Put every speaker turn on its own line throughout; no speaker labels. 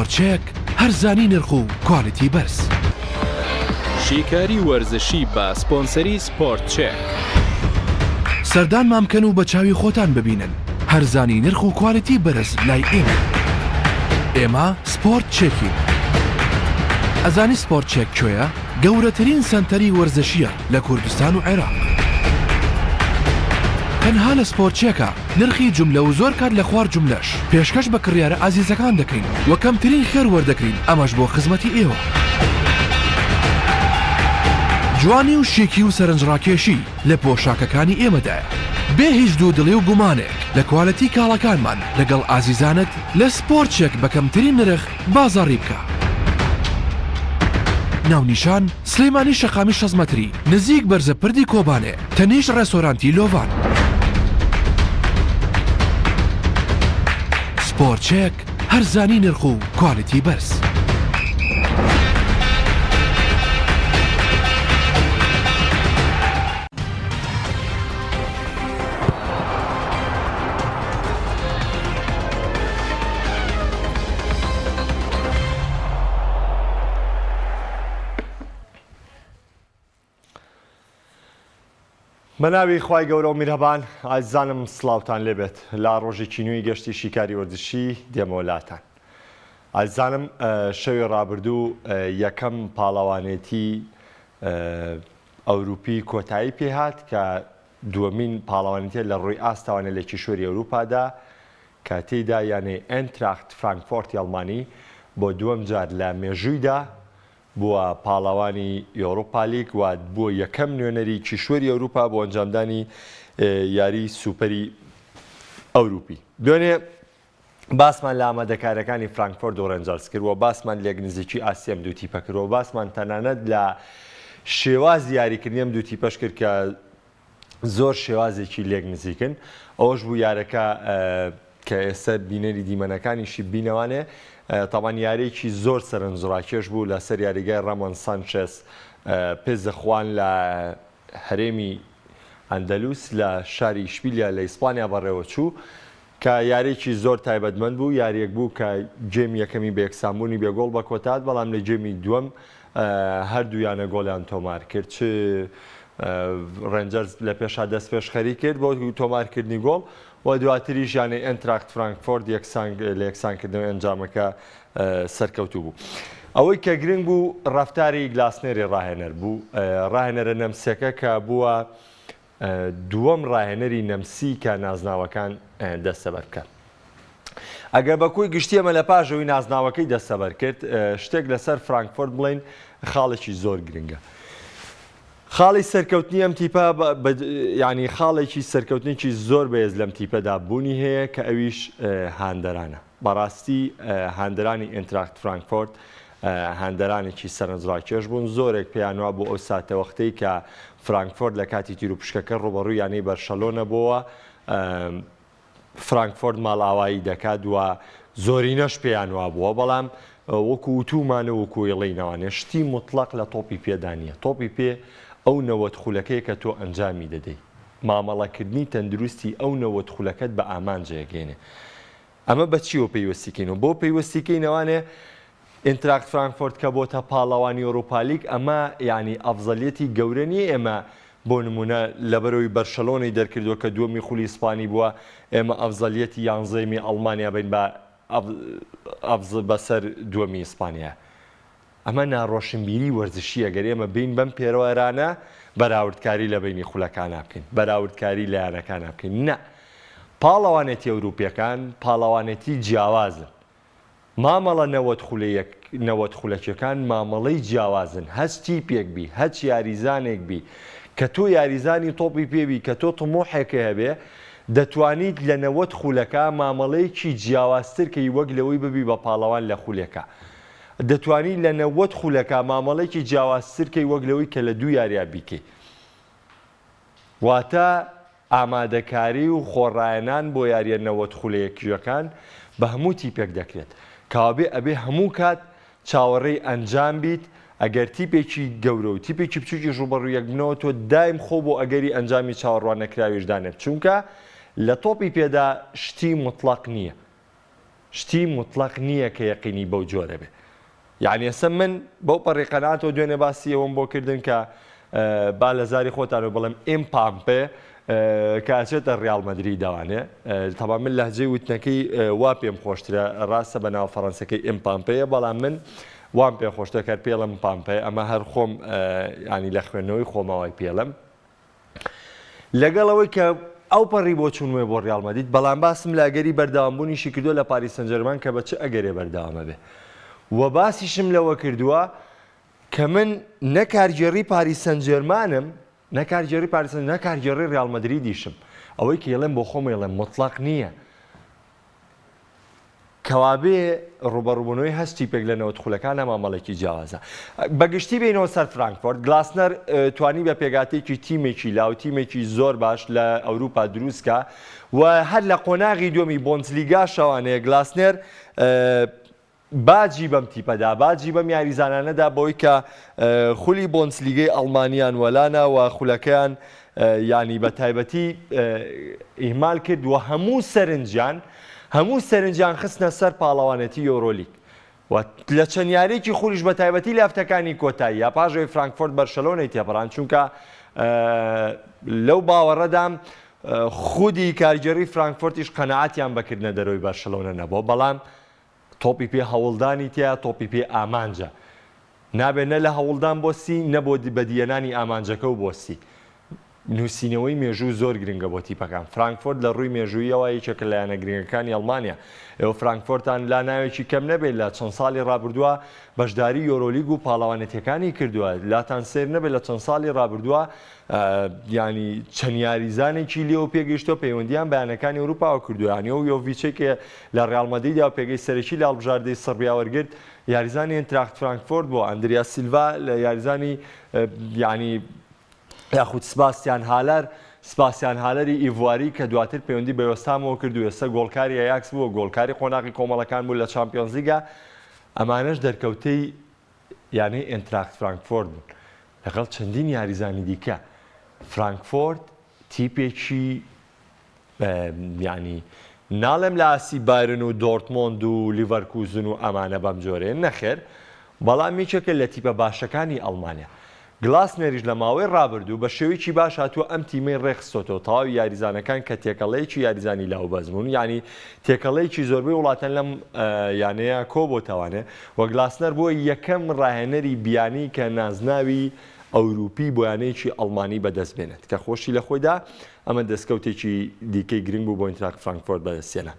سپۆرتچێک هەرزانی نرخ و کوالیتی بەرز.
شیکاری وەرزشی بە سپۆنسەری سپۆرتچێک.
سەردان مامکەن و بە چاوی خۆتان ببینن هەرزانی نرخ و کوالیتی بەرز لای ئێمە سپۆرتچێکین. ئەزانی سپۆرتچێک کوێیە؟ گەورەترین سەنتەری وەرزشیە لە کوردستان و عێراق. تەنها لە سپۆرتچێکە نرخی جوملە و زۆر کات لە خوار جوملەش پێشکەش بە کڕیارە ئازیزەکان دەکەین و کەمترین خێر وەردەکرین، ئەمەش بۆ خزمەتی ئێوە. جوانی و شیکی و سەرنجڕاکێشی لە پۆشاکەکانی ئێمەدایە. بێ هیچ دوودڵی و گومانێک لە کواڵەتی کاڵەکانمان لەگەڵ ئازیزانت لە سپۆرتچێک بە کەمترین نرخ بازاڕی بکە. ناونیشان سلەیمانی شەقامی 6 مەتری نزیک بەرزە پردی کۆبانێ، تەنیش ڕێستۆرانتی لۆڤان. سپۆرتچێک هەرزانی نرخ و کوالیتی بەرز.
بەناوی خوای گەورە و میرهەبان، ئازیزانم سڵاوتان لێبێت لە ڕۆژێکی نوێی گەشتی شیکاری وەرزشی دێمەوەلاتان. ئازیزانم شەوی ڕابردوو یەکەم پاڵەوانێتی ئەوروپی کۆتایی پێهات کە دووەمین پاڵەوانێتە لە ڕووی ئاستاوانە لە کیشوەری ئەوروپادا کە تێیدا یانێ ئێنتراخت فراnkfۆرتی ئەڵمانی بۆ دووەم جار لە مێژوویدا بووە پاڵەوانی ئێوروپا لیگ و بووە یەکەم نوێنەری کیشوەری ئەوروپا بۆ ئەنجامدانی یاری سوپەری ئەوروپی. دوێنێ باسمان لە ئامادەکاریەکانی فراnkfۆرت و ڕێنجەرس کردووە، باسمان لێک نزیکی ئاسیەم دوو تیپە کردەوە، باسمان تەنانەت لە شێوازی یاریکردنیەم دوو تیپەش کرد کە زۆر شێوازێکی لێک نزیکن. ئەوەش بوو یارەکە کە ئێستا بینەری دیمەنەکانیشی بینەوانێ. تاوان یاریێکی زۆر سەرنجڕاکێش بوو لەسەر یاریگای ڕەمۆن سانچێس پێزەخوان لە هەرێمی ئەندەلوس لە شاری ئیشبیلیا لە ئیسپانیا بەڕێوە چوو کە یاریێکی زۆر تایبەتمەند بوو. یاریەک بوو کە جێمی یەکەمی بە یەکسانبوونی بێگۆڵ بە کۆتات، بەڵام لە جێمی دووەم هەردوویانە گۆڵیان تۆمار کرد. چ ڕێنجەرس لە پێشا دەست پێشخەری کرد بۆ تۆمارکردنی گۆڵ و دواتریش یانێ ئێنتراخت فراnkfۆرت لە یەکسانکردنەوەی ئەنجامەکە سەرکەوتوو بوو. ئەوەی کە گرنگ بوو ڕەفتاری گلاسنێری ڕاهێنەر بوو. ڕاهێنەرە نەمسیەکە کە بووە دووەم ڕاهێنەری نەمسی کە نازناوەکان دەستەبەر بکات. ئەگەر بەکوی گشتیەمە لە پاشەوەی نازناوەکەی دەستەبەر کرد، شتێک لەسەر فراnkfۆرت بڵین خاڵێکی زۆر گرنگە. خاڵی سەرکەوتنی ئەم تیپە ینی خاڵێکی سەرکەوتنێکی زۆر بەهێز لەم تیپەدا بوونی هەیە کە ئەویش هاندەرانە. بەڕاستی هاندەرانی ئێنتراخت فراnkfۆرت هاندەرانێکی سەرنجڕاکێش بوون. زۆرێک پێیانوا بۆ ئەو ساتەوەختەی کە فراnkfۆرت لە کاتی تیر و پشکەکە ڕوبەڕووی یانەی بەرشەلۆنە بووە، فراnkfۆرت ماڵاوایی دەکات و زۆرینەش پێیانوا بووە، بەڵام وەکو وتومانە وەکو ئێڵەینەوانێ شتی مطلق لە تۆپی پێدانیە. تۆپی پێ ئەو نەوەت خولەکەی کە تۆ ئەنجامی دەدەیت، مامەڵەکردنی تەندروستی ئەو نەوەت خولەکەت بە ئامانجەیەگەێنێ. ئەمە بەچیەوە پەیوەستیکەینەوە؟ بۆ پەیوەستیکەینەوانێ ئێنتراخت فراnkfۆرت کە بۆتە پاڵەوانی ئەوروپا لیگ، ئەمە ینی ئەفزەلیەتی گەورە نیە. ئێمە بۆ نمونە لەبەرەوەی بەرشەلۆنەی دەرکردووە کە دووەمی خولی ئیسپانی بووە، ئێمە ئەفزەلیەتی یانزەیمی ئەڵمانیا بین بەسەر دووەمی ئیسپانیا. ئەمە ناڕۆشنبیری وەرزشیە. گەر ئێمە بین بەم پێڕوەرانە بەراوردکاری لە بینی خولەکانە بکەین، بەراوردکاری لە یانەکانە بکەین. نە، پاڵەوانێتی ئەوروپیەکان پاڵەوانێتی جیاوازن. مامەڵە نەوەت خولەکیەکان مامەڵەی جیاوازن. هەچ تیپێک بی، هەچ یاریزانێک بی کە تۆ یاریزانی تۆپی پێبی کە تۆ تمۆحێکە هەبێ، دەتوانیت لە نەوەت خولەکە مامەڵەیەکی جیاوازتر کەی وەک لەوەی ببی بە پاڵەوان لە خولەکە. دەتوانیت لە نەوەت خولەکە مامەڵەیەکی جیاوازتر کەی وەک لەوەی کە لە دوو یاریا بیکەی. واتە ئامادەکاری و خۆڕایەنان بۆ یاریە نەوەت خولەیەکیەکان بە هەموو تیپێک دەکرێت. کاوابێ ئەبێ هەموو کات چاوەڕێی ئەنجام بیت. ئەگەر تیپێکی گەورە و تیپێکی بچووکی ڕوبەڕوو یەک بنەوە تۆ دایم خۆ بۆ ئەگەری ئەنجامی چاوەڕوان نەکراویش دانێت، چونکە لە تۆپی پێدا شتی مطلق نییە. شتی مطلق نییە کە یەقینی بەو جۆرە بێ. یعنی ئێستا من بەو پەڕی قەناتەوە دوێنێ باسی ئەوم بۆ کردن کە با لە زاری خۆتانەوە بڵێم ئیمپامپێ کاچێتە ڕیال مەدرید داوانێ تەوا من لەهجەی وتنەکەی وا پێم خۆشترە ڕاستە بە ناو فەڕەنسەکەی ئیمپامپەیە بەڵام من وام پێ خۆشتە کە پێڵم پامپێ ئەمە هەر خۆم ینی لە خوێندنەوەی خۆمەوەی پێڵم لەگەڵەوەی کە ئەو پەڕی بۆ چوونوێ بۆ ڕیال مەدرید بەڵام باسم لە ئەگەری بەردەوامبوونیشی کردووە لە پاریس سەن ژەرمان کە بە چ ئەگەرێ بەردەوامە بێ و باسیشم لەوە کردووە کە من نەکارگێڕی پاریس سەن ژەرمانم نەکارگێڕی پاریس نەکارگێڕی ڕیال مەدریدیشم ئەوەی کە ئێڵێم بۆ خۆم ێڵێم مطلق نییە کەوابێ ڕوبەڕووبوونەوەی هەستی پێک لە نەوتخولەکانە مامەڵێکی جیاوازە بەگشتی بینەوە سەر فرانکفۆرت گلاسنەر توانی بە پێگاتێکی تیمێکی لاو تیمێکی زۆر باش لە ئەوروپا دروستکە و هەر لە قۆناغی دووەمی بۆنسلیگا شەوانەیە گلاسنەر باجی بەم تیپەدا باجی بەم یاریزانانەدا بەوەی کە خولی بۆنسلیگەی ئەڵمانیان وەلانە و خولەکەیان ینی بە تایبەتی ئیهمال کرد و هەموو سەرنجیان خستنە سەر پاڵەوانێتی یۆرۆلیگ و لە چەند یاریێکی خولیش بە تایبەتی لە هەفتەکانی کۆتایی یا پاژەوەی فرانکفۆرت بەرشەلۆنەی تێپەڕان چونکە لەو باوەڕەدام خودی کارگێڕی فرانکفۆرتیش قەنەعەتیان بەکردنە دەرەوەی بەرشەلۆنە نەبووە بەڵام تۆپی پێ هەوڵدانی تیا تۆپی پێ ئامانجە نابێت نە لە هەوڵدان بۆسی نەبۆ بەدیێنانی ئامانجەکە و بۆسی نووسینەوەی مێژوو زۆر گرنگە بۆ تیپەکان فرانکفۆرت لە ڕووی مێژوویەوە یەکێکە لە یانە گرنگەکانی ئەڵمانیا ئێوە فرانکفۆرتان لا ناوێکی کەم نەبێت لە چەند ساڵی ڕابردووە بەشداری یۆرۆلیگ و پاڵەوانێتیەکانی کردووە لاتان سێر نەبێت لە چەند ساڵی ڕابردووە ینی چەند یاریزانێکی لێەوە پێگەیشتۆ پەیوەندیان بەیانەکانی ئەوروپاوە کردووانێ و یۆڤیچێکە لە ڕیال مەدریددا و پێگەی سەرەکی لە هەڵبژاردەی سەربیا وەرگرت یاریزانی ئێنتراخت فرانکفۆرت بۆ ئەندریا سیلڤا لە یاریزانی ینی یاخود سپاسیان هالەری ئیڤواری کە دواتر پەیوەندی بە وەستامەوە کردو ئێستا گۆڵکاری ئایاکس بووە گۆڵکاری قۆناغی کۆمەڵەکان بوو لە چامپیۆنز لیگا ئەمانەش دەرکەوتەی یانەی ئێنتراخت فرانکفۆرت بوون لەگەڵ چەندین یاریزانی دیکە فرانکفۆرت تیپێکی ینی ناڵێم لە ئاسی بایرن و دۆرتمۆند و لیڤەرکوزن و ئەمانە بەم جۆرەیە نەخێر بەڵام یەکێکە لە تیپە باشەکانی ئەڵمانیا گلاسنەریش لە ماوەی ڕابردوو بە شێوەیەکی باش هاتووە ئەم تیمەی ڕێخستۆتەوە تەواوی یاریزانەکان کە تێکەڵەیەکی یاریزانی لاوبەزبوون ینی تێکەڵەیەکی زۆربەی وڵاتەن لەم یانەیە کۆ بۆتەوانێ و گلاسنەر بووە یەکەم ڕاهێنەری بیانی کە نازناوی ئەوروپی بۆیانەیەکی ئەڵمانی بەدەست بێنێت کە خۆشی لە خۆیدا ئەمە دەستکەوتێکی دیکەی گرنگ بوو بۆ ئێنتراخت فرانکفۆرت بەدەستێنە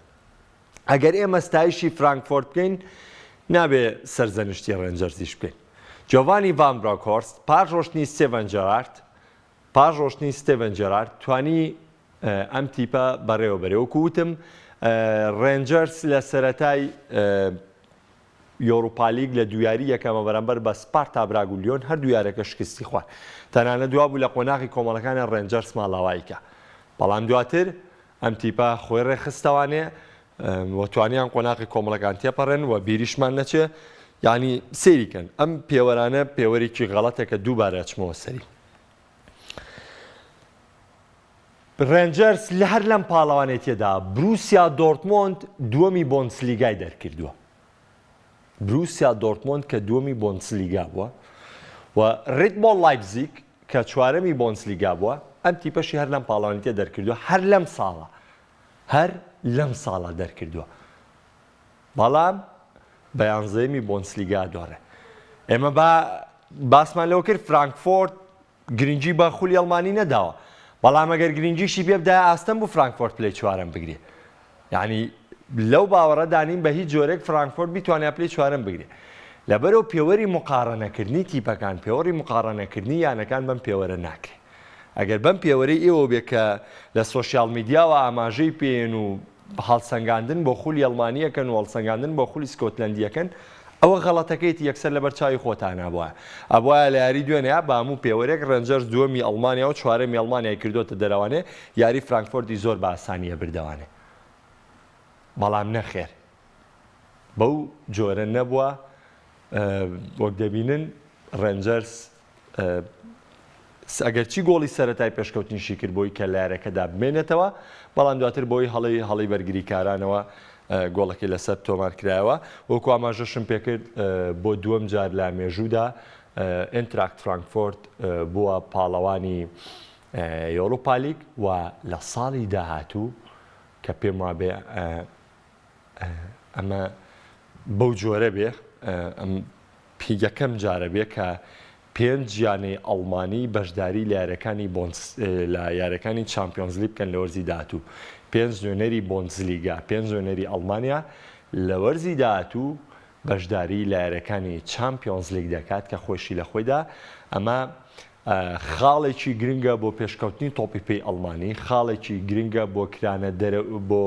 ئەگەر ئێمە ستایشی فرانکفۆرت بکەین نابێ سەرزەنشتی ڕێنجەرزیش بکەین جۆڤانی ڤان براکۆرست پاژۆشتنی ستێڤەن جێرارد توانی ئەم تیپە بەڕێوەبەرێ وەکو وتم ڕێنجەرس لە سەرەتای یۆروپالیگ لە دویاری یەکەمە بەرامبەر بە سپارتا براگولیۆن هەردوو یارەکە شکستی خوارد تەنانەت دوا بوو لە قۆناغی کۆمەڵەکانی ڕێنجەرس ماڵاواییکە بەڵام دواتر ئەم تیپە خۆی ڕێخستەوانێ وەتوانیان قۆناغی کۆمەڵەکان تێپەڕێن و بیریشمان نەچێ ینی سێریکەن ئەم پێوەرانە پێوەرێکی غەڵەتە کە دووبارە چمەوە سەری ڕێنجەرس لە هەر لەم پاڵەوانێتیەدا بروسیا دۆرتمۆند دووەمی بۆنسلیگای دەرکردووە بروسیا دۆرتمۆند کە دووەمی بۆنسلیگا بووە و ڕێدبۆڵ لایپزیگ کە چوارەمی بۆنسلیگا بووە ئەم تیپەشی هەر لەم پاڵەوانێتیە دەرکردووە هەر لەم ساڵە دەرکردووە بەڵام بەیانزەیەمی بۆنسلیگا دۆڕێ ئێمە باسمان لەوە کرد فرانکفۆرت گرنگی بە خولی ئەڵمانی نەداوە بەڵام ئەگەر گرنگیشی پێ بدایە ئاستەم بوو فرانکفۆرت پلەی چوارەم بگرێ یعنی لەو باوەڕە دانین بە هیچ جۆرێک فرانکفۆرت بیتوانێت پلەی چوارەم بگرێ لەبەرەوە پێوەری مقارنەکردنی تیپەکان پێوەری مقارنەکردنی یانەکان بەم پێوەرە ناکرێت ئەگەر بەم پێوەرەی ئێوە بێ کە لە سۆشیال میدیاوە ئاماژەی پێێن و هەڵسەنگاندن بۆ خولی ئەڵمانیەکەن و هەڵسەنگاندن بۆ خولی سکۆتلەندیەکەن ئەوە غەڵەتەکەیتی یەکسەر لەبەر چاوی خۆتانە بووە ئەوە لە یاری دوێنەیە بە هەموو پێوەرێک ڕێنجەرس دووەمی ئەڵمانیا و چوارەمی ئەڵمانیای کردوتە دەرەوانێ یاری فرانکفۆرتی زۆر بە ئاسانیە بردەوانێ بەڵام نەخێر بەو جۆرە نەبووە وەک دەبینن ڕێنجەرس ئەگەر چی گۆڵی سەرەتای پێشکەوتنیشی کرد بۆی کە لارەکەدا بمێنێتەوە بەڵام دواتر بۆی هەڵی بەرگری کارانەوە گۆڵەکەی لەسەر تۆمار کرایەوە وەکو ئاماژەشم پێکرد بۆ دووەم جار لە مێژوودا ئینتراکت فرانکفۆرت بووە پاڵەوانی یۆروپا لیگ و لە ساڵی داهاتوو کە پێم وابێ ئەمە بەو جۆرە بێ یەکەم جارە بێ کە 5 یانەی ئەڵمانی بەشداری لە یارەکانی چامپیۆنز لیگ بکەن لە وەرزی داهاتوو 5 نوێنەری بۆندزلیگا 5 نوێنەری ئەڵمانیا لە وەرزی داهاتوو بەشداری لە یارەکانی چامپیۆنز لیگ دەکات کە خۆشی لە خۆیدا ئەمە خاڵێکی گرنگە بۆ پێشکەوتنی تۆپی پێی ئەڵمانی خاڵێکی گرنگە بۆ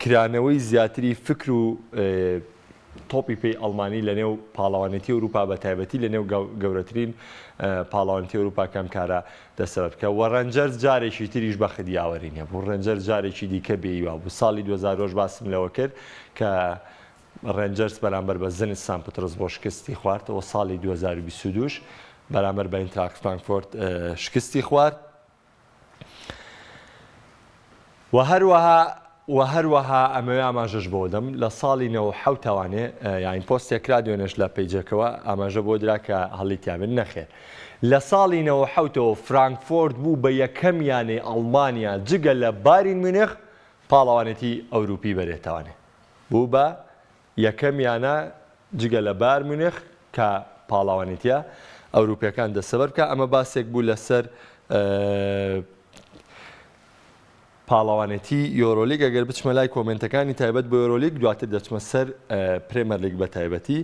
کرانەوەی زیاتری فکر و تۆپی پێی ئەڵمانی لە نێو پاڵەوانێتی ئەوروپا بە تایبەتی لە نێو گەورەترین پاڵەوانێتی ئەوروپا کەم کارە دەسەبەب بکە و ڕەنجەرز جارێکی تریش بە خدیاوەرینە بۆ ڕەنجەر جارێکی دیکە بێیوا بوو ساڵی 2000 باسم لەوە کرد کە ڕەنجەرز بەرامبەر بە زنت سان پترس بۆ شکستی خواردەوە ساڵی 2022 بەرامبەر بە ئینتراکت فرانکفۆرت شکستی خوارد و هەروەها ئەمەوێ ئاماژەش بۆ دەم لە ساڵی 1970 یاین پۆستێکرا دوێنێش لە پەیجەکەوە ئاماژە بۆ درا کە هەڵیتیابن نەخێر لە ساڵی 1970 فرانکفۆرت بوو بە یەکەم یانەی ئەڵمانیا جگە لە باین مونیخ پاڵەوانێتی ئەوروپی بەرێتوانێ بوو بە یەکەم یانە جگە لە باین مونیخ کە پاڵەوانێتیە ئەوروپیەکان دەسەبەر بکە ئەمە باسێک بوو لەسەر پاڵەوانێتی یۆرۆلیگ ئەگەر بچمە لای کۆمنتەکانی تایبەت بۆ یۆرۆلیگ دواتر دەچمە سەر پرێمەر لیگ بە تایبەتی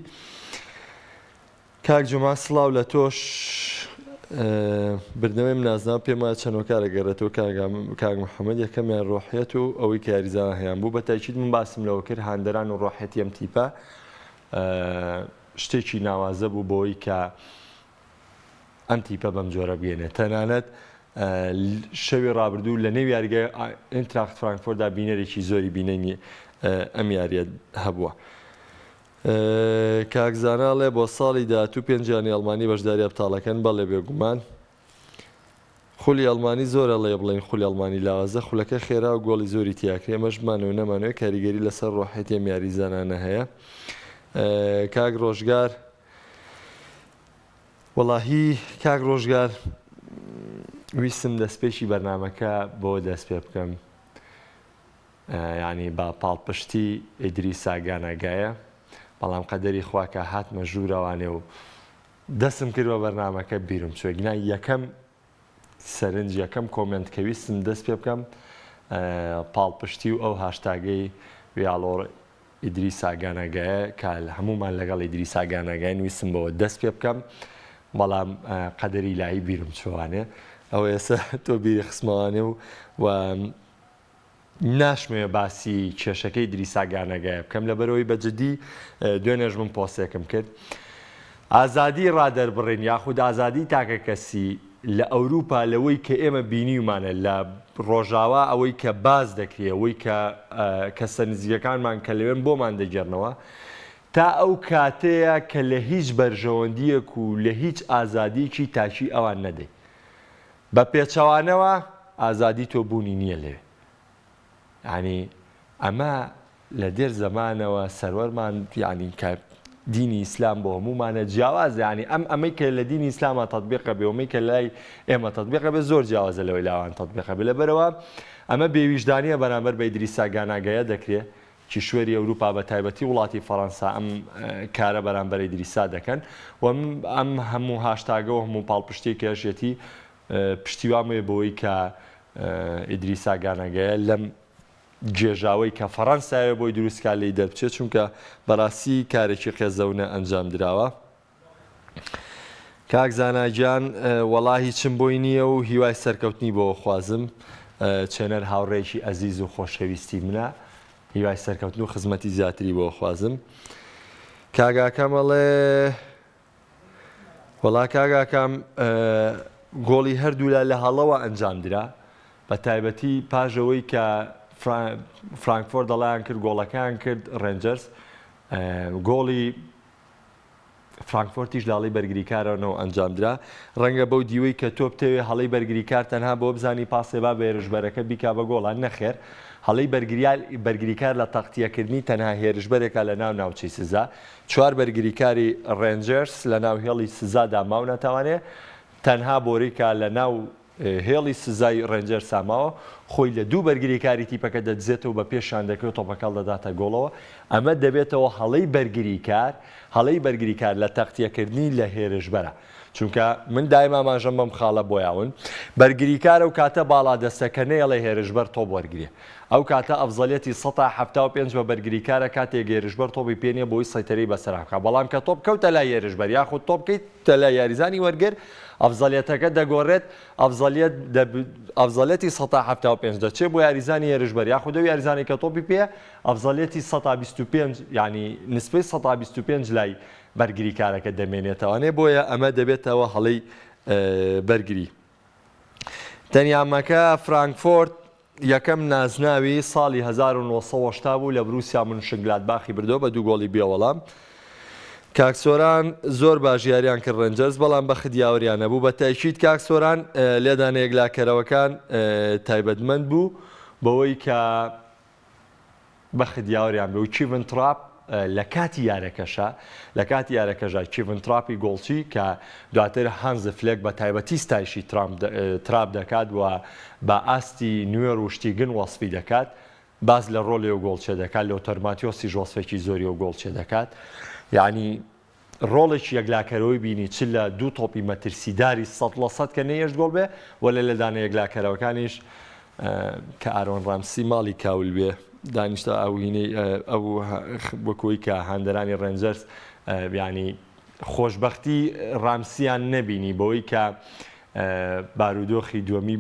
کاک جوما سڵاو لە تۆش بردنەوەی منازناو پێم وایە چەندۆکارە گەڕێتەوە کاک محەممەد یەکەمیان ڕۆحیەت و ئەوەی کە یاریزانە هەیان بوو بە تاکید من باسم لەوە کرد هاندەران و ڕۆحەتی ئەم تیپە شتێکی ناوازە بوو بۆی کە ئەم تیپە بەم جۆرە بگەێنێت تەنانەت شەوی ڕابردوو لە نێو یاریگە ئینتراکت فرانکفۆرتدا بینەرێکی زۆری بینەنی ئەم یاریە هەبووە کاکزاناڵێ بۆ ساڵی داهاتوو 5 یانەی ئەڵمانی بەشداری هەفتاڵەکەن بەڵێ بێگومان خولی ئەڵمانی زۆرە لێ بڵێن خولی ئەڵمانی لاوازە خولەکە خێرا و گۆڵی زۆری تیاکرێ ئەمەشمانەوە نەمانوێت کاریگەری لەسەر ڕۆحەتی ئەم یاریزانانە هەیە کاک ڕۆژگار وەڵاهی کاک ڕۆژگار ویستم دەستپێکی بەرنامەکە بۆ دەست پێ بکەم ینی با پاڵپشتی ئیدریسا گانەگایە بەڵام قەدەری خوا کە هاتمە ژوورەوانێ و دەستم کردوە بەرنامەکە بیرم چۆگنا یەکەم سەرنج یەکەم کۆمنت کە ویستم دەست پێ بکەم پاڵپشتی و ئەو هاشتاگەی ویاڵۆڕ ئیدریسا گانەگایە کە هەمومان لەگەڵ ئیدریسا گانەگای ویستم بەوە دەست پێ بکەم بەڵام قەدەری لایی بیرم چوانێ ئەوە ئێستا تۆ بیری خسمەوانێ و ناشمێ باسی کێشەکەی دریساگانەگایە بکەم لەبەرەوەی بەجددی دوێنێژ من پۆستێکم کرد ئازادی ڕادەربڕین یاخود ئازادی تاکە کەسی لە ئەوروپا لەوەی کە ئێمە بینیمانە لە ڕۆژاوا ئەوەی کە باز دەکرێت ئەوەی کە کەسە نزیەکانمان کە لەوێن بۆمان دەگەڕنەوە تا ئەو کاتەیە کە لە هیچ بەرژەوەندیەک و لە هیچ ئازادیکی تاکی ئەوان نەدەی بە پێچەوانەوە ئازادی تۆ بوونی نییە لێ ینی ئەمە لە دێر زەمانەوە سەروەرمان ینی کە دینی ئیسلام بۆ هەمومانە جیاواز ینی ئەمەی کە لە دینی ئیسلامە تەطبیقە بێ ئەمەی کە لای ئێمە تەطبیقە بێ زۆر جیاوازە لەوەی لاوان تەطبیقە بێ لەبەرەوە ئەمە بێویژدانیە بەرامبەر بە ئیدریسا گانەگایە دەکرێت کیشوەری ئەوروپا بە تایبەتی وڵاتی فەڕەنسا ئەم کارە بەرامبەر ئیدریسا دەکەن و ئەم هەموو هاشتاگە و هەموو پاڵپشتی کێشێتی پشتیوامێ بەوەی کە ئیدریسا گانەگایە لەم جێژاوەی کە فەڕەنسایە بۆی دروستکار لی دەربچێت چونکە بەڕاستی کارێکی قێزەونە ئەنجام درراوە کاک زاناگیان وەڵاهی چم بۆی نییە و هیوای سەرکەوتنی بۆ خوازم چێنەر هاوڕێکی ئەزیز و خۆشەویستی منە هیوای سەرکەوتن و خزمەتی زیاتری بۆ خوازم کاگاکەمەڵێ وەڵا کاگاکەم گۆڵی هەردوولا لە هەڵەوە ئەنجام درا بە تایبەتی پاژەوەی کە فرانکفۆرت دەڵیان کرد گۆڵەکەیان کرد ڕێنجەرز گۆڵی فرانکفۆرتیش لاڵی بەرگریکارەوە ئەنجام درا ڕەنگە بەو دیوەی کە تۆ بتەوێ هەڵی بەرگریکار تەنها بۆ بزانی پاسێ با بە ێرشبەرەکە بیکا بە گۆڵان نەخێر هەڵەی بەرگریکار لە تەختیەکردنی تەنها هێرشبەرێکە لە ناو ناوچەی سزا 4 بەرگریکاری ڕێنجەرس لە ناو هێڵی سزادا ماو نەتوانێت تەنها بۆریکە لە ناو هێڵی سزای ڕێنجەر ساماوە خۆی لە 2 بەرگریکاری تیپەکە دەدزێتەوە بە پێشان دەکەوێت تۆپەکەڵ دەداتە گۆڵەوە ئەمە دەبێتەوە هەڵەی بەرگریکار لە تەختیەکردنی لە هێرشبەرە چونکە من دایما ماژەم بەم خاڵە بۆیاون بەرگریکارە و کاتە باڵا دەستەکە نەیەڵێ هێرشبەر تۆپ وەرگێ ئەو کاتە ئەفزەلیەتی 175 بە بەرگریکارە کاتێک هێرشبەر تۆپی پێنیە بۆی سەیتەرەی بەسەر بکە بەڵام کە تۆپ کەوتە لای هێرشبەر یاخود تۆپ کەیتە لای یاریزانی وەرگر ئەفزەلیەتەکە دەگۆڕێت ئەفزەلیەتی 175 دەچێت بۆ یاریزانی هێرشبەر یاخود ئەو یاریزانی کە تۆپی پێ ئەفزەلیەتی 125 ینی نسبەی 125 لای بەرگریکارەکە دەمێنێتەوەنێ بۆیە ئەمە دەبێتەوە هەڵەی بەرگری تەنیامەکە فرانکفۆرت یەکەم نازناوی ساڵی 1970 بوو لە بروسیا منشنگلادباخی بردەوە بە 2 گۆڵی بێوەڵام کاکسۆران زۆر باژیاریان کرد ڕێنجەرس بەڵام بە خدیاوریان نەبوو بە تایشید کاکسۆران لێدانەیەک لاکەرەوەکان تایبەتمەند بوو بەوەی کە بە خدیاوریان بێ و چیڤن تراپ لە کاتی یارەکەشە چیڤن تراپی گۆڵچی کە دواتر هانز فلێک بە تایبەتی ستایشی تراپ دەکات و بە ئاستی نوێر و شتیگن وەسفی دەکات باز لە ڕۆڵێ و گۆڵچێ دەکات لە تەرماتیۆسی ژۆسفێکی زۆری و گۆڵچێ دەکات یعنی ڕۆڵێکی یەکلاکەرەوەی بینی چ لە 2 تۆپی مەترسیداری 100% کە نەیەش گۆڵ بێ و لە لەدانە یەکلاکەرەوەکانیش کە ئارۆن ڕامسی ماڵی کاول بێ دانیشتە ئەوهینەی ئەو وەکوی کە هەندەرانی ڕێنجەرس ینی خۆشببختی ڕامسیان نەبینی بەوەی کە بارودۆخی دووەمی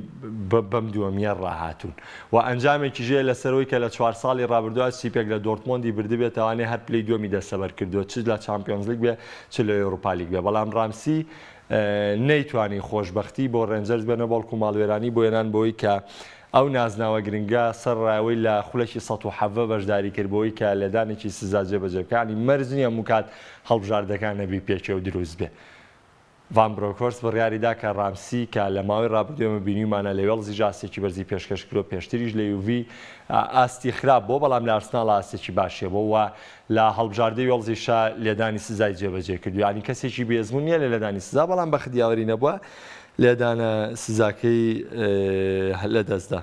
بەم دووەمیە ڕاهاتوون و ئەنجامێکی ژێ لەسەرەوەی کە لە 4 ساڵی ڕابردووە چیپێک لە دۆرتمۆندی بردبێتەوانێ هەر پلەی دووەمی دەسەبەر کردو چ لە چامپیۆنز لیگ بێ چ لە ئەوروپا لیگ بێ بەڵام ڕامسی نەیتوانی خۆشببختی بۆ ڕێنجەرس بێنە بەڵکو ماڵوێرانی بۆ هێنان بۆی کە ئەو نازناوە گرنگە سەر ڕاوی لە خولەکی 170 بەشداری کردبەوەی کە لەدانێکی سزا جێبەجێبەکانی مەرج نییە مکات هەڵبژاردەکان نەبی پێچێ و دروست بێ. ڤان برۆکۆرس بڕیاریدا کە ڕامسی کە لە ماوەی ڕابردوێمە بینیمانە لە وێڵزی جاسێکی بەرزی پێشکەش کرۆ پێشتریش لە یوڤی ئاستی خراپ بۆ بەڵام لە ئارسناڵ ئاستێکی باشیە بۆ وە لە هەڵبژاردەی وێڵزیشا لێدانی سزای جێبەجێ کردو ینی کەسێکی بێزمون نیە لە لەدانی سزا بەڵام بە خدیاوەری نەبووە لێدانە سزاکەی لە دەستدا.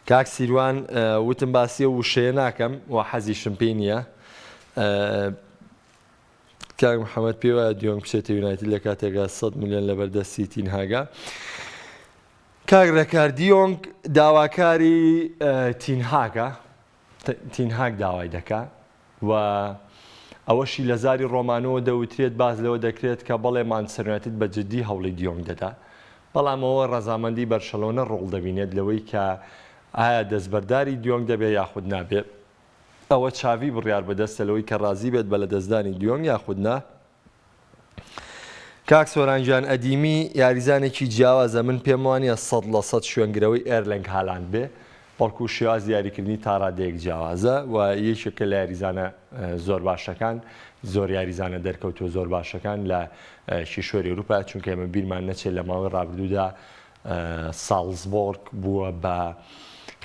کاک سیروان وتم باسیە وشەیە ناکەم و حەزیشم پێی نییە کاک محەممەد پێوە دیۆنگ بچێتە یونایتد لە کاتێکا 100 میلیۆن لە بەردەستی تینهاگا کاک ڕێکار دیۆنگ داواکاری تینهاگ داوای دەکا و ئەوەشی لە زاری ڕۆمانەوە دەوترێت باز لەوە دەکرێت کە بەڵێ مانچستەر یونایتد بە جددی هەوڵی دیۆنگ دەدا بەڵام ئەوە ڕەزامەندی بەرشەلۆنە ڕۆڵ دەبینێت لەوەی کە ئایا دەستبەرداری دیۆنگ دەبێت یاخود نابێت ئەوە چاوی بڕیار بەدەستە لەوەی کە ڕازی بێت بە لە دەستدانی دیۆنگ یاخود نا. کاک سۆرانجان ئەدیمی یاریزانێکی جیاوازە من پێم وانە 100% شوێنگرەوەی ئێرلنگ هالاند بێ بەڵکو شێواز دیاریکردنی تا ڕادەیەک جیاوازە و یەکێکە لە یاریزانە زۆر باشەکان زۆر یاریزانە دەرکەوتوە زۆر باشەکان لە شیشۆری ئەوروپا چونکە ئێمە بیرمان نەچێت لە ماوەی ڕابردوودا ساڵزبۆرگ بووە بە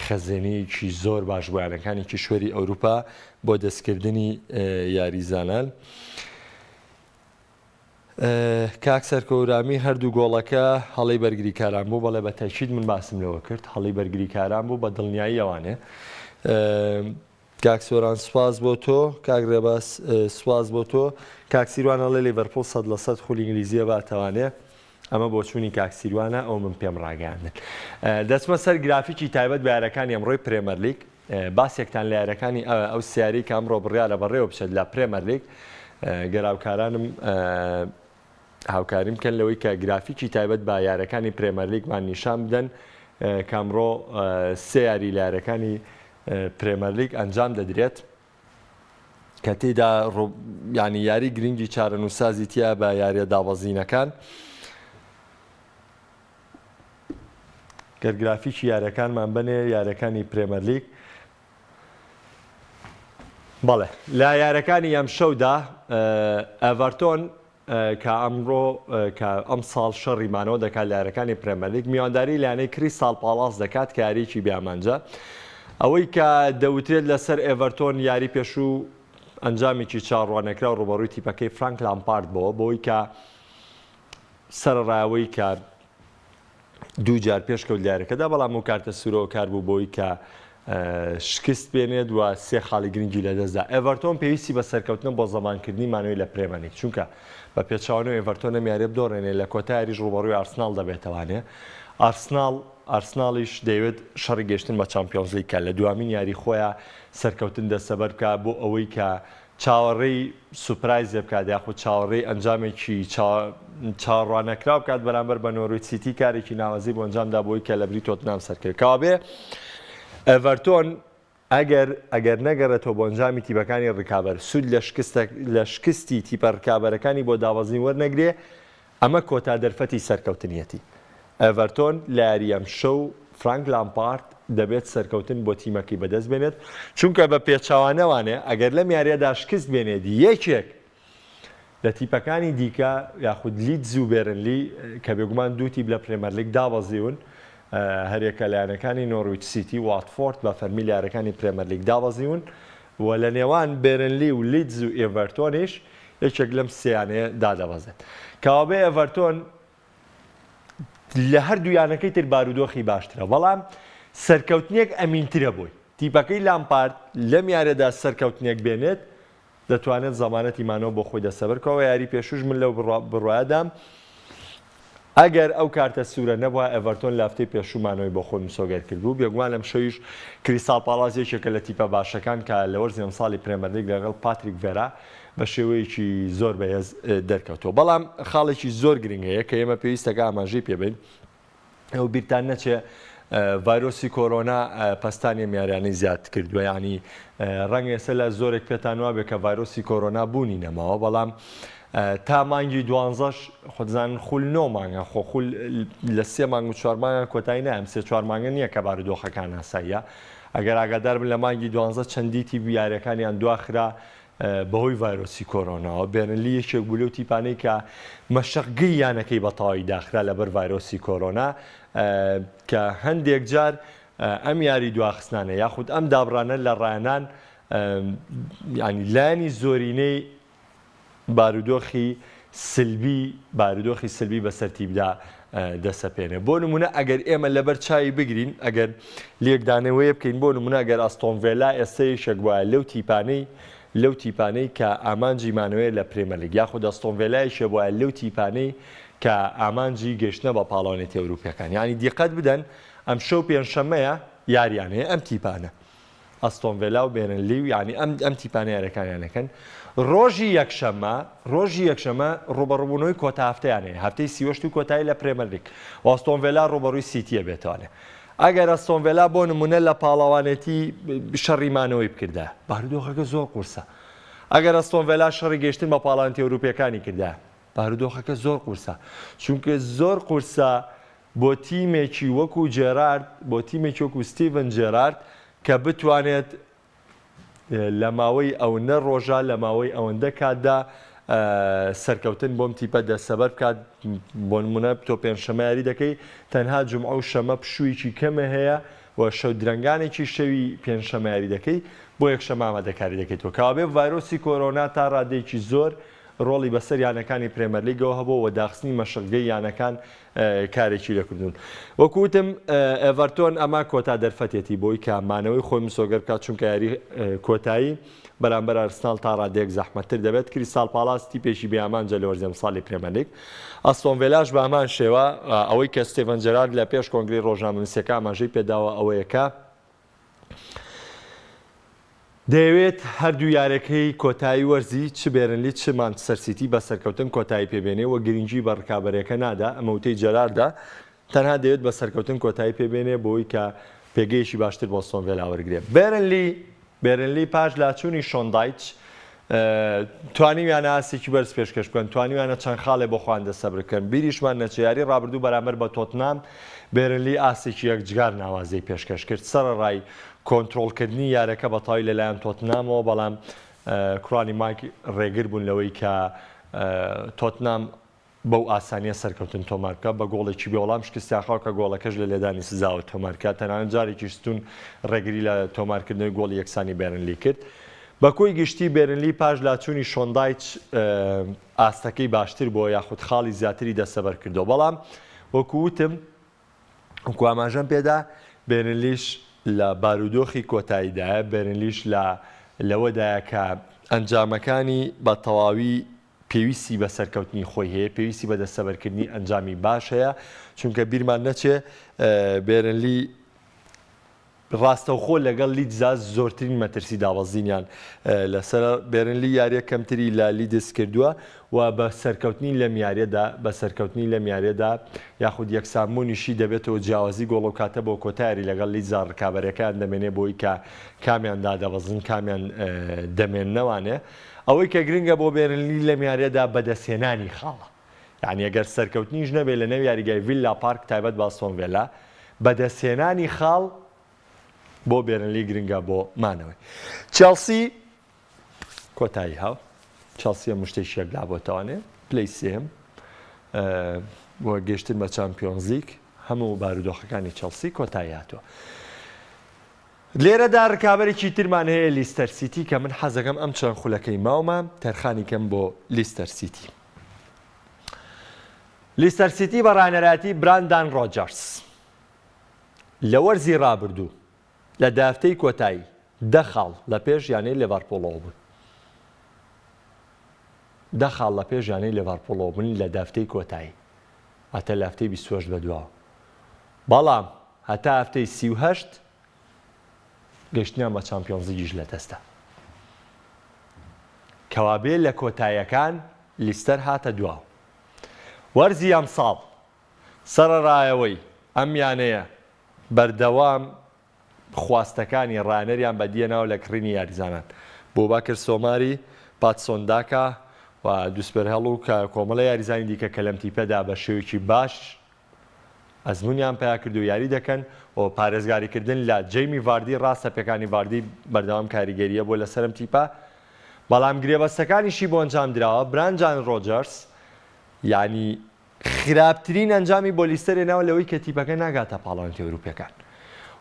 خەزێنەیەکی زۆر باش بۆیانەکانی کیشوەری ئەوروپا بۆ دەستکردنی یاریزانان. کاک سەرکەورامی هەردوو گۆڵەکە هەڵەی بەرگریکاران بوو بەڵێ بە تاکید من باسم لەوە کرد هەڵەی بەرگریکاران بوو بە دڵنیایی ئەوانێ. کاک سۆران سواز بۆ تۆ کاک ڕێباس سواز بۆ تۆ کاک سیروان هەڵێ لیڤەرپوڵ 100% خولی ئینگلیزیە باتەوانێ ئەمە بۆ چوونی کاک سیروانە ئەو من پێم ڕاگەاندن. دەچمە سەر گرافیکی تایبەت بە یارەکانی ئەمڕۆی پرێمەر لیگ باسێکتان لە یارەکانی ئەو سیاری کە ئەمڕۆ بڕیارە بەڕێوە بچێت لە پرێمەر لیگ گەراوکارانم هاوکاری بکەن لەوەی کە گرافیکی تایبەت بە یارەکانی پرێمەر لیگمان نیشان بدەن کامڕۆ سێ یاری لە یارەکانی پرێمەر لیگ ئەنجام دەدرێت کە تێیدا ینی یاری گرنگی چارەنووسازی تیا بە یاریە داوەزینەکان گەرگرافیکی یارەکانمان بنێ یارەکانی پرێمەر لیگ. بەڵێ لە یارەکانی ئەم شەودا ئەڤەرتۆن کە ئەمڕۆ کە ئەم ساڵ شەڕیمانەوە دەکات لە یاریەکانی پرێمەرلیگ میوانداری لایەنەی کریستال پالاس دەکات کە یاریی بیامانجە ئەوەی کە دەوترێت لەسەر ئێڤەرتۆن یاری پێشوو ئەنجامێکی چاڕوانەکرا و ڕوبەڕووی تیپەکەی فرانک لامپارد بەوە بۆی کە سەرڕایەوەی کە دوو جار پێشکەوت دیارەکەدا بەڵام و کارتە سوورەوە کار بوو بۆی کە شکست بێنێت و سێ خاڵی گرنگی لەدەستدا ئێڤەرتۆن پێویستی بە سەرکەوتنە بۆ زەمانکردنی مانەوەی لە پرێمەرلیگ چونکە بە پێچاوانەوە ئێڤەرتۆن ئەمیارێ بدۆڕێنێ لە کۆتاییش ڕوبەڕووی ئارسناڵ دەبێتەوانێ ئارسناڵیش دەیەوێت شەڕی گەشتن بە چامپیۆنز لیگکە لە دوامین یاری خۆیان سەرکەوتن دەسەبەر بکە بۆ ئەوەی کە چاوەڕێی سوپرایزێ بکات یاخود چاوەڕێی ئەنجامێکی چاڕوانەکرا بکات بەرامبەر بە نۆرویج سیتی کارێکی ناوازی بۆ ئەنجامدا بۆی کە لە بری تۆتنام سەرکرد کابێ ئێڤەرتۆن ئەگەر نەگەڕێتەوە بۆ ئەنجامی تیپەکانی ڕکابەر سود لە شکستی تیپە ڕکابەرەکانی بۆ داوازین وەرنەگرێ ئەمە کۆتا دەرفەتی سەرکەوتنیەتی ئێڤەرتۆن لە یاریەم شەو فرانک لامپارد دەبێت سەرکەوتن بۆ تیمەکەی بەدەست بێنێت چونکە بە پێچاوانەوانێ ئەگەر لەم یاریەدا شکست بێنێت یەکێک لە تیپەکانی دیکە یاخود لیدز و بێرنلی کە بێگومان دوو تیپ لە پرێمەرلیگ داوەزیون هەرێکە لایەنەکانی نۆرویج سیتی واتفۆرد بە فەرمی لایەنەکانی پرێمەرلیگ داوەزیون و لە نێوان بێرنلی و لیدز و ئێڤەرتۆنیش یەکێک لەم سێیانەیە دادەوەزێت کەوابێ ئێڤەرتۆن لە هەردوو یانەکەی تر بارودۆخی باشترە بەڵام سەرکەوتنیەک ئەمینترە بووی تیپەکەی لامپارد لەم یارەدا سەرکەوتنیەک بێنێت دەتوانێت زەمانەتی مانەوە بۆ خۆی دەسەبەرکەوە یاری پێشوش من لەو بڕوایەدام ئەگەر ئەو کارتە سوورە نەبووە ئێڤەرتۆن لە هەفتەی پێشوومانەوەی بۆ خۆی مسۆگەر کرد بوو بێگومان لەم شەویش کریستال پالاس یەکێکە لە تیپە باشەکان کە لە وەرزی ئەم ساڵی پرێمەرلیگ لەگەڵ پاتریک ڤێرا بە شێوەیەکی زۆر بەهێز دەرکەوتەوە بەڵام خاڵێکی زۆر گرنگەیە کە ئێمە پێویستەکە ئاماژەی پێبین ئەو بیرتان نەچێ ڤایرۆسی کۆرۆنا پەستانی میاریانەی زیاد کردووە ینی ڕەنگە ئێستا لە زۆرێک پێتان وا بێت کە ڤایرۆسی کۆرۆنا بوونی نەماوە بەڵام تا مانگی دوانزەش خۆزانن خول 9 مانگە خۆ خول لە 3 مانگ و 4 مانگە کۆتایی نام 3-4 مانگە نییە کە بارودۆخەکان هەساییە ئەگەر ئاگادار بن لە مانگی دوانزە چەندیتی بیارەکانیان دواخرا بەهۆی ڤایرۆسی کۆرۆناوە بێنلی یەکێک بوو لەو تیپانەی کە مەشەقگەی یانەکەی بەتەواوی داخرا لەبەر ڤایرۆسی کۆرۆنا کە هەندێک جار ئەم یاری دواخستانە یاخود ئەم دابڕانە لە ڕایانان ینی لایەنی زۆرینەی بارودۆخی سلبی بەسەر تیپدا دەسەپێنێ بۆ نمونە ئەگەر ئێمە لەبەر چای بگرین ئەگەر لێکدانەوەیە بکەین بۆ نمونە ئەگەر ئەستۆن ڤێلا ئێستا یەکێک وایە لەو تیپانەی کە ئامانجی مانەوەیە لە پرێمەرلیگ یاخود ئەستۆن ڤێلایەکێ وایە لەو تیپانەی کە ئامانجی گەشتنە بە پاڵەوانێتی ئەوروپیەکان ینی دیقەت بدەن ئەم شەو پێنجشەممەیە یاریانەیە ئەم تیپانە ئەستۆن ڤێلا و بێرنلی و ینی ئەم تیپانە یاریەکانیانەکەن ڕۆژی یەکشەمە ڕوبەڕووبوونەوەی کۆتا هەفتەیانەیە هەفتەی سیوەشت و کۆتایی لە پرێمەرلیگ و ئەستۆن ڤێلا ڕوبەڕووی سیتیە بێتوانێت ئەگەر ئەستۆن ڤێلا بۆ نمونە لە پاڵەوانێتی شەڕیمانەوەی بکردا بارودۆخەکە زۆر قورسە ئەگەر ئەستۆن ڤێلا شەڕی گەشتن بە پاڵەوانێتی ئەوروپیەکانی کردا بارودۆخەکە زۆر قورسە چونکە زۆر قورسە بۆ تیمێکی وەکو جێرارد بۆ تیمێکی وەکو ستیڤن جێرارد کە بتوانێت لە ماوەی ئەوەندە ڕۆژە لە ماوەی ئەوەندە کاتدا سەرکەوتن بۆم تیپە دەسەبەر بکات بۆ نمونە تۆ پێنجشەممە یاری دەکەی تەنها جومعە و شەمە پشوویکی کەمە هەیە و شەو درەنگانێکی شەوی پێنجشەممە یاری دەکەی بۆ یەکشەممە ئامادەکاری دەکەیتەوە کەوابێ ڤایرۆسی کۆرۆنا تا ڕادێکی زۆر ڕۆڵی بەسەر یانەکانی پرێمەرلیگەوە هەبوو و داخستنی مەشقگەی یانەکان کارێکی لەکردون وەکوتم ئێڤەرتۆن ئەما کۆتا دەرفەتێتی بۆی کە مانەوەی خۆی مسۆگەر بکات چونکە یاری کۆتایی بەرامبەر ئەرسناڵ تا ڕادێک زەحمەتتر دەبێت کریستال پالاس تیپێکی بێئامانجە لە وەرزی ئەم ساڵی پرێمەرلیگ ئەستۆن ڤێلاش بە هەمان شێوە ئەوەی کە ستیڤن جێرارد لە پێش کۆنگرەی ڕۆژنامەنووسیەکە ئاماژەی پێداوە ئەوەیەکە دەیەوێت هەردوو یارەکەی کۆتایی وەرزی چ بێرنلی چ مانچستەر سیتی بە سەرکەوتن کۆتایی پێبێنێ و گرنگی بە ڕکابەرەکە نادا ئەمە وتەی جێراردا تەنها دەوێت بە سەرکەوتن کۆتایی پێبێنێ بۆی کە پێگەیشی باشتر بۆ ئەستۆن ڤێلا وەرگرێت بێرنلی پاش لاچوونی شۆندایچ توانیویانە ئاسێکی بەرز پێشکەش بکەن توانیویانە چەند خاڵێ بۆ خۆیان دەسەبر بکەن بیریشمان نەچێ یاری ڕابردوو بەرامبەر بە تۆتنام بێرنلی ئاسێکی یەکجگار ناوازەی پێشکەش کرد سەرەڕای کۆنتترۆلکردنی یارەکە بەتاوی لەلایەن تۆتنامەوە بەڵام کوڕانی مایک ڕێگر بوون لەوەی کە تۆتنام بەو ئاسانیە سەرکەوتن تۆمارکە بە گۆڵێکی بێوەڵام شکستیاخاو کە گۆڵەکەش لە لێدانی سزاوە تۆمارکە تەنانەت جارێکی ستون ڕێگری لە تۆمارکردنەوەی گۆڵی یەکسانی بێرنلی کرد. بەکۆی گشتی بێرنلی پاش لاچوونی شۆندایچ ئاستەکەی باشتر بۆ یاخود خاڵی زیاتری دەسەبەر کردەوە بەڵام وەکووتم وەکو ئاماژەم پێدا بێرنلیش لە بارودۆخی کۆتاییدایە بێرنلیش لەوەدایە کە ئەنجامەکانی بە تەواوی پێویستی بە سەرکەوتنی خۆی هەیە پێویستی بە دەستەبەرکردنی ئەنجامی باش هەیە چونکە بیرمان نەچێ بێرنلی ڕاستەوخۆ لەگەڵ لیدزا زۆرترین مەترسی داوەزینیان لەسەر بێرنلی یاریە کەمتری لە لیدز کردووە و بە سەرکەوتنی لە میارێدا یاخود یەکسانبوونیشی دەبێتەوە جیاوازی گۆڵ و کاتە بۆ کۆتاری لەگەڵ لیدزا ڕکابەرەکان دەمێنێ بۆی کە کامیان دادەوەزن کامیان دەمێننەوانێ ئەوەی کە گرنگە بۆ بێرنلی لە میارێدا بەدەستێنانی خاڵە یعنی ئەگەر سەرکەوتنیش نەبێت لە نێو یاریگای ڤیلا پارک تایبەت باستۆن ڤێلا بەدەستێنانی خاڵ بۆ بێرنلی گرنگە بۆ مانەوەی چێلسی کۆتایی هاو چێلسی مشتێکی یەکلا بۆتەوانێ پلەی سێم بۆ گەشتن بە چامپیۆنز لیگ هەموو بارودۆخەکانی چێلسی کۆتایی هاتووە. لێرەدا ڕکابەرێکی ترمان هەیە لیستەر سیتی کە من حەزەکەم ئەم چەند خولەکەی ماومە تەرخانی کەم بۆ لیستەر سیتی. لیستەر سیتی بە ڕانەراتی براندان ڕۆجەرس لە وەرزی ڕابردوو لە دافتەی کۆتایی 10 خاڵ لە پێش یانەی لێڤارپۆڵەوە بوون 10 خاڵ لە پێش یانەی لێڤارپۆڵەوە بوون لە دافتەی کۆتایی هەتە لە هەفتەی 28 بەدواوە بەڵام هەتا هەفتەی 38 گەشتیان بە چامپیۆنز لیگیش لە دەستە کەوابێ لە کۆتاییەکان لیستەر هاتە دواوە. وەرزی ئەم ساڵ سەرەڕایەوەی ئەم یانەیە بەردەوام خواستەکانی ڕانەریان بەدیەناو لە کڕینی یاریزانان بۆ باکرد سۆماری پاتسۆنداکە و دووسپەر هەڵوو کە کۆمەڵە یاریزانی دیکە کە لەم تیپەدا بە شێوەیەکی باش ئەزمونیان پیا کرد و یاری دەکەن و پارێزگاریکردن لە جەیمی ڤاردی ڕاستە پێکانی ڤاردی بەردەوام کاریگەریە بۆ لەسەرم تیپە بەڵام گرێبەستەکانیشی بۆ ئەنجام درراوە براندان ڕۆجەرس یعنی خراپترین ئەنجامی بۆ لیستەرێ ناوە لەوەی کە تیپەکە ناگاتە پاڵەوانێتی ئەوروپیەکان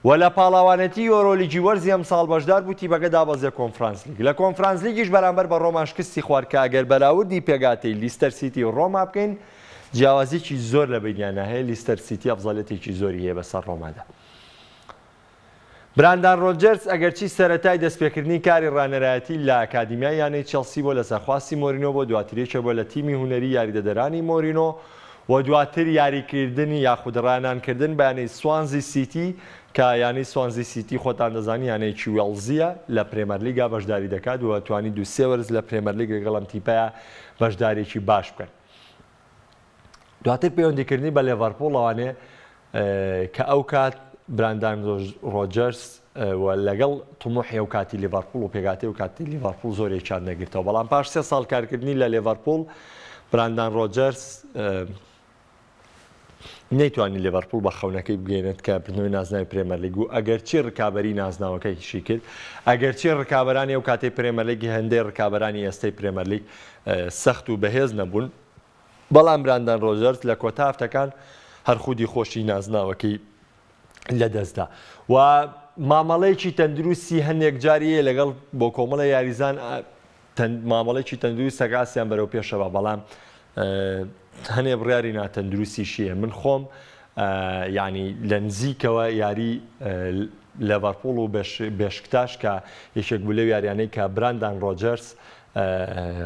و لە پاڵاوانەتی یۆرۆلیگی وەرزی ئەم ساڵ بەشدار بوو تیپەکە دابەزێ کۆنفرانس لیگ لە کۆنفرانس لیگیش بەرامبەر بە ڕۆما شکستی خوارد کە ئەگەر بەراوردی پێگاتەی لیستەر سیتی و ڕۆما بکەین جیاوازیی زۆر لە بینیانە هەیە لیستەر سیتی ئەفزەڵێتێکی زۆری هەیە بەسەر ڕۆمادا. براندان ڕۆجەرس ئەگەرچی سەرەتای دەستپێکردنی کاری ڕانەرایەتی لە ئاکادیمیای یانەی چێلسی بۆ لە سەرخواستی مۆرینۆ بۆ دواتریەکە بۆ لە تیمی هونەری یاریدەدەرانی مۆرینۆ و دواتر یاریکردنی یاخود ڕانانکردن بەیانەی سوانزی سیتی کە یانەی سوانزی سیتی خۆتان دەزانی یانەیەکی وێڵزیە لە پرێمەرلیگا بەشداری دەکات و توانی دووسێ وەرز لە پرێمەرلیگ لەگەڵ ئەم تیپەیە بەشدارێکی باش بکەن. دواتر پەیوەندیکردنی بە لێڤارپۆڵ ئەوانێ کە ئەو کات براندان ڕۆجەرس لەگەڵ تموحی ئەو کاتی لێڤارپۆڵ و پێگاتی و کاتی لێڤارپۆڵ زۆرێکیان نەگرتەوە بەڵام پاش 3 ساڵ کارکردنی لە لێڤارپۆڵ براندان ڕۆجەرس نەیتوانی لێڤارپۆڵ بە خەونەکەی بگەێنێت کە بردنەوەی نازناوی پرێمەرلیگ و ئەگەرچی ڕکابەری نازناوەکەیشی کرد ئەگەرچی ڕکابەرانی ئەو کاتەی پرێمەرلیگی هەندێک ڕکابەرانی ئێستەی پرێمەرلیگ سەخت و بەهێز نەبوون بەڵام براندان ڕۆجەرس لە کۆتا هەفتەکان هەر خودی خۆشی نازناوەکەی لەدەستدا و مامەڵەیەکی تەندروستی هەندێک جاریە لەگەڵ بۆ کۆمەڵە یاریزان مامەڵێکی تەندروست سەگاسیان بەرەو پێشەوە بەڵام هەنێ بڕیاری ناتەندروستیشیە من خۆم ینی لە نزیکەوە یاری لێڤارپۆڵ و بێشکتاش کە یەکێک بوو لەو یاریانەی کە براندان ڕۆجەرس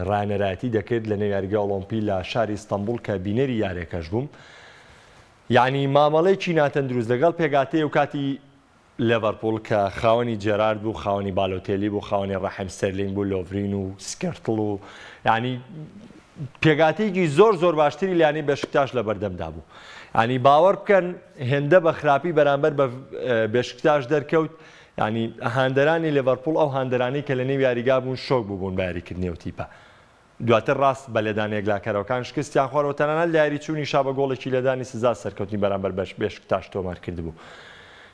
ڕانەرایەتی دەکرد لە نێو یاریگای ئۆڵۆمپی لە شاری ئیستانبول کە بینەری یاریەکەش بووم یعنی مامەڵەیەکی ناتەندروست لەگەڵ پێگاتەی و کاتی لێڤارپۆڵ کە خاوەنی جێرارد بوو خاوەنی بالۆتێلی بوو خاوەنی ڕەحیم ستەرلینگ بوو لۆڤرین و سکرتڵ و ینی پێگاتێکی زۆر باشتری لایەنەی بێشکتاش لە بەردەمدا بوو ینی باوەڕ بکەن هێندە بە خراپی بەرامبەر بە بێشکتاش دەرکەوت ینی هاندەرانی لێڤارپۆڵ ئەو هاندەرانی کە لە نێو یاریگا بوون شۆک بوون بە یاریکردنی ئەو تیپە دواتر ڕاست بە لێدانێک لاکەرەوەکان شکستیان خوارەوە تەنانەت لە یاری چوونی شا بە گۆڵێکی لێدانی سزا سەرکەوتنی بەرامبەر بێشکتاش تۆمار کرد بوو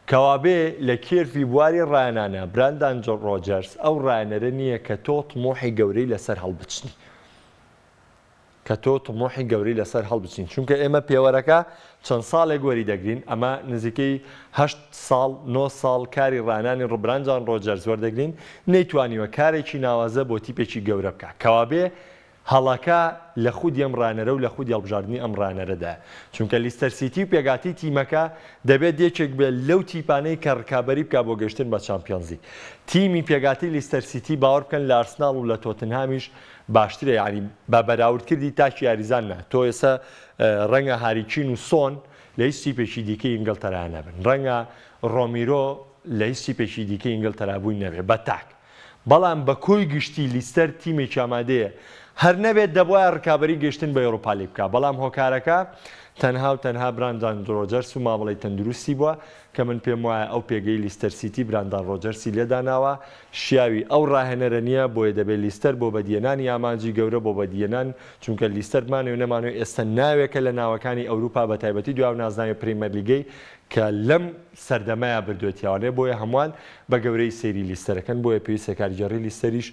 کەوابێ لە کێرفی بواری ڕایەنانە براندان ڕۆجەرس ئەو ڕایەنەرە نییە کە تۆ تمۆحی گەورەی لەسەر هەڵبچنی کە تۆ تمۆحی گەوری لەسەر هەڵبچین چونکە ئێمە پێوەرەکە چەند ساڵێک گۆری دەگرین ئەمە نزیکەی 8 ساڵ 9 ساڵ کاری ڕانانی ڕبرانجان ڕۆجەرز وەردەگرین نەیتوانیوە کارێکی ناوازە بۆ تیپێکی گەورە بکە کەوابێ هەڵەکە لە خودی ئەم ڕانەرە و لە خودی هەڵبژاردننی ئەم ڕانەرەدا چونکە لیستەر سیتی و پێگاتی تیمەکە دەبێت یەکێک بێت لەو تیپانەی کە ڕکابەری بکە بۆ گەشتن بە چامپیۆنزی تیمی پێگاتی لیستەر سیتی باوەڕ بکەن لە ئارسناڵ و لە تۆتنهامیش باشترە یعنی بە بەراوردکردی تاکی یاریزان نە تۆ ئێستا ڕەنگە هاریکین و سۆن لە هیچ تیپێکی دیکەی ئینگلتەرا نەبن ڕەنگە ڕۆمیرۆ لە هیچ تیپێکی دیکەی ئینگلتەرا بووی نەبێت بە تاک بەڵام بە کۆی گشتی لیستەر تیمێکی ئامادەیە هەر نەبێت دەبواە ڕکابەری گەشتن بە ئەوروپالی بکە بەڵام هۆکارەکە تەنها و تەنها براندان ڕۆجەرس و مامەڵی تەندروستی بووە کە من پێم وایە ئەو پێگەی لیستەر سیتی براندان ڕۆجەرسی لێداناوە شیاوی ئەو ڕاهێنەرە نییە بۆیە دەبێت لیستەر بۆ بەدیێنانی ئامانجی گەورە بۆ بەدیێنان چونکە لیستەرمانێ و نەمانوێت ئێستا ناوێکە لە ناوەکانی ئەوروپا بە تایبەتی دواو نازناوی پریمەر لیگەی کە لەم سەردەمایە بردوێتیاوانێ بۆیە هەمووان بە گەورەی سەیری لیستەرەکەن بۆیە پێویستە کاریگەڕی لیستەریش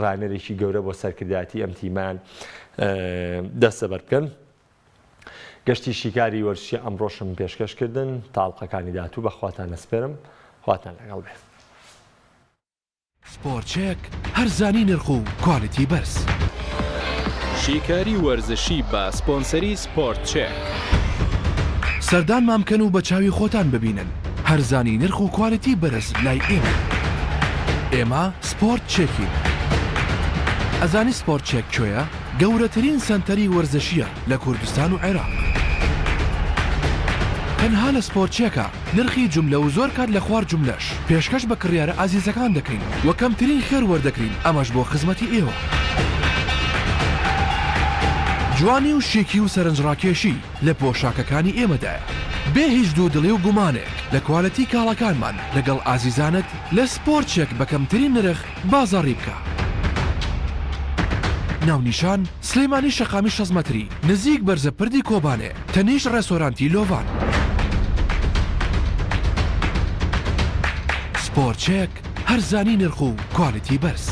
ڕانەرێکی گەورە بۆ سەرکردایەتی ئەم تیمان دەستەبەر بکەن گەشتی شیکاری وەرزشی ئەمڕۆشم پێشکەشکردن تاڵقەکانی داهاتوو بەخواتان نەسپێرم خواتان لەگەڵ بێ
سپۆرتچێک هەرزانی نرخ و کوالیتی بەرز
شیکاری وەرزشی بە سپۆنسەری سپۆرت چێک
سەردان مامکەن و بە چاوی خۆتان ببینن هەرزانی نرخ و کوالیتی بەرز لای ئێمە سپۆرت چێکین ئەزانی سپۆرت چێک کوێیە؟ گەورەترین سنتەری وەرزشیە لە کوردستان و عێراق تەنها لە سپۆرت چێکە نرخی جوملە و زۆر کات لە خوار جوملەش پێشکەش بە کڕیارە ئازیزەکان دەکەین وە کەمترین خێر وەردەکرین ئەمەش بۆ خزمەتی ئێوە جوانی و شێکی و سەرنجڕاکێشی لە پۆشاکەکانی ئێمەدایە بێ هیچ دوودڵی و گومانێک لە کواڵەتی کاڵەکانمان لەگەڵ ئازیزانت لە سپۆرت چێک بە کەمترین نرخ بازاڕی بکە ناونیشان سلەیمانی شەقامی 6 مەتری نزیک بەرزە پردی کۆبانێ تەنیش ڕێستۆرانتی لۆڤان سپۆرت چێک هەرزانی نرخ و کوالیتی بەرز